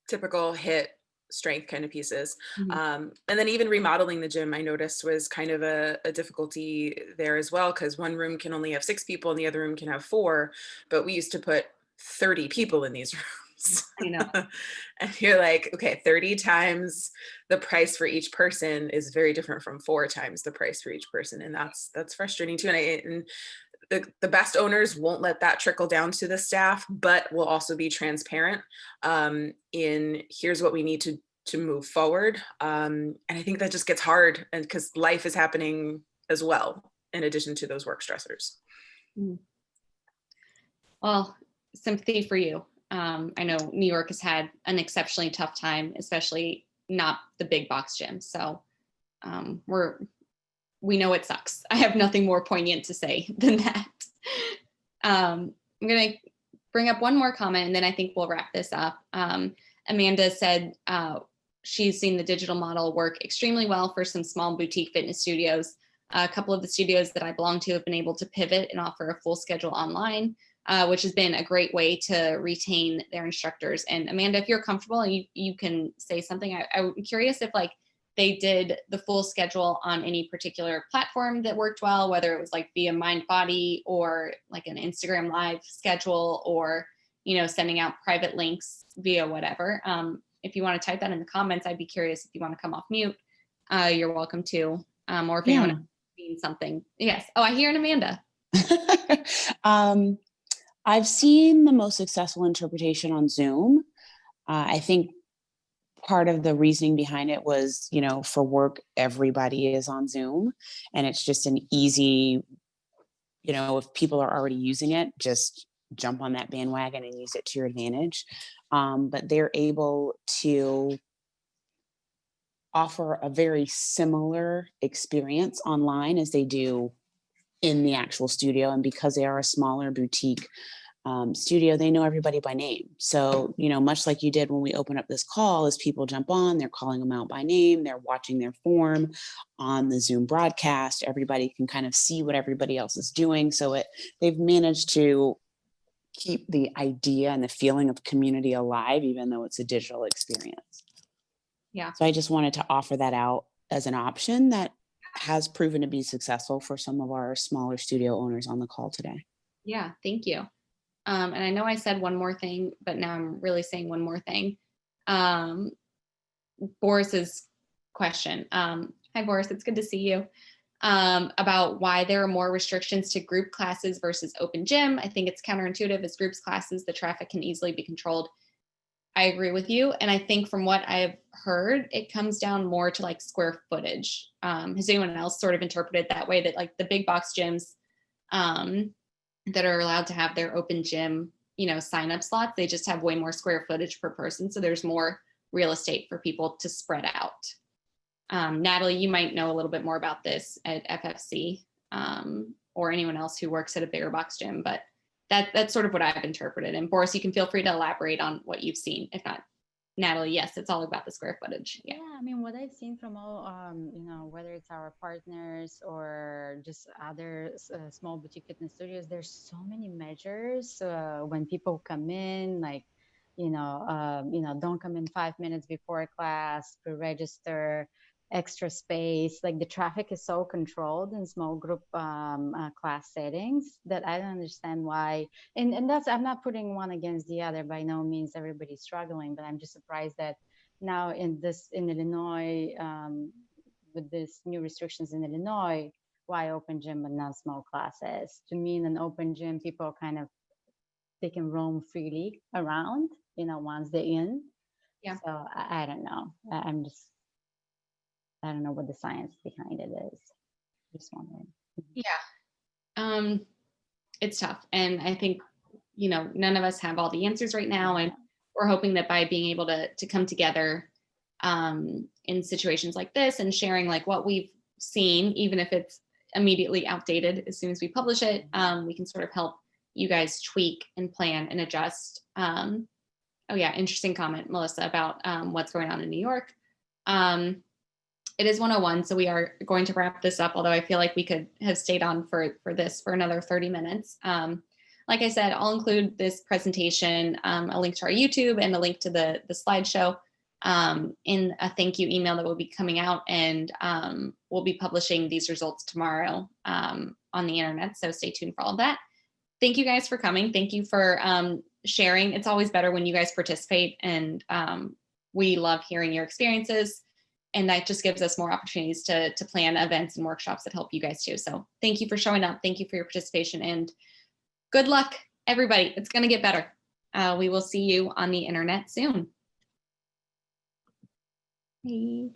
typical HIIT strength kind of pieces. Mm-hmm. And then even remodeling the gym, I noticed was kind of a difficulty there as well, because one room can only have 6 people and the other room can have 4, but we used to put 30 people in these rooms. I know. And you're like, okay, 30 times the price for each person is very different from 4 times the price for each person. And that's frustrating too. And the best owners won't let that trickle down to the staff, but will also be transparent in here's what we need to move forward. And I think that just gets hard, and because life is happening as well, in addition to those work stressors. Well, sympathy for you. I know New York has had an exceptionally tough time, especially not the big box gyms. So we know it sucks. I have nothing more poignant to say than that. I'm going to bring up one more comment and then I think we'll wrap this up. Amanda said, she's seen the digital model work extremely well for some small boutique fitness studios. A couple of the studios that I belong to have been able to pivot and offer a full schedule online, which has been a great way to retain their instructors. And Amanda, if you're comfortable, you can say something. I'm curious if like they did the full schedule on any particular platform that worked well, whether it was like via Mindbody or like an Instagram live schedule, or, you know, sending out private links via whatever. If you want to type that in the comments, I'd be curious if you want to come off mute. You're welcome to, or if anyone else seen something. Yes. Oh, I hear an Amanda. I've seen the most successful interpretation on Zoom. I think part of the reasoning behind it was, you know, for work, everybody is on Zoom, and it's just an easy, you know, if people are already using it, just jump on that bandwagon and use it to your advantage. But they're able to offer a very similar experience online as they do in the actual studio. And because they are a smaller boutique studio, they know everybody by name. So, you know, much like you did when we open up this call, as people jump on, they're calling them out by name, they're watching their form on the Zoom broadcast. Everybody can kind of see what everybody else is doing. So they've managed to keep the idea and the feeling of community alive, even though it's a digital experience. Yeah. So I just wanted to offer that out as an option that has proven to be successful for some of our smaller studio owners on the call today. Yeah, thank you. And I know I said one more thing, but now I'm really saying one more thing. Boris's question. Hi, Boris, it's good to see you. About why there are more restrictions to group classes versus open gym. I think it's counterintuitive. As groups classes, the traffic can easily be controlled. I agree with you. And I think from what I've heard, it comes down more to like square footage. Has anyone else sort of interpreted that way, that like the big box gyms that are allowed to have their open gym, you know, sign up slots, they just have way more square footage per person. So there's more real estate for people to spread out. Natalie, you might know a little bit more about this at FFC, or anyone else who works at a bigger box gym, but that's sort of what I've interpreted. And Boris, you can feel free to elaborate on what you've seen. If not, Natalie, yes, it's all about the square footage. Yeah, I mean, what I've seen from all, you know, whether it's our partners or just other small boutique fitness studios, there's so many measures when people come in, like, you know, don't come in 5 minutes before a class, pre-register, extra space. Like the traffic is so controlled in small group class settings that I don't understand why. And that's, I'm not putting one against the other. By no means everybody's struggling, but I'm just surprised that now in Illinois, with these new restrictions in Illinois, why open gym but not small classes? To me, in an open gym, people kind of, they can roam freely around, you know, once they're in. Yeah. So I don't know. I don't know what the science behind it is. Just wondering. Yeah. It's tough. And I think, you know, none of us have all the answers right now. And we're hoping that by being able to come together in situations like this and sharing like what we've seen, even if it's immediately outdated as soon as we publish it, we can sort of help you guys tweak and plan and adjust. Oh yeah, interesting comment, Melissa, about what's going on in New York. It is 1:01, so we are going to wrap this up, although I feel like we could have stayed on for this for another 30 minutes. Like I said, I'll include this presentation, a link to our YouTube and a link to the slideshow in a thank you email that will be coming out, and we'll be publishing these results tomorrow on the internet, so stay tuned for all of that. Thank you guys for coming. Thank you for sharing. It's always better when you guys participate, and we love hearing your experiences. And that just gives us more opportunities to plan events and workshops that help you guys too. So thank you for showing up. Thank you for your participation, and good luck, everybody. It's going to get better. We will see you on the internet soon. Bye.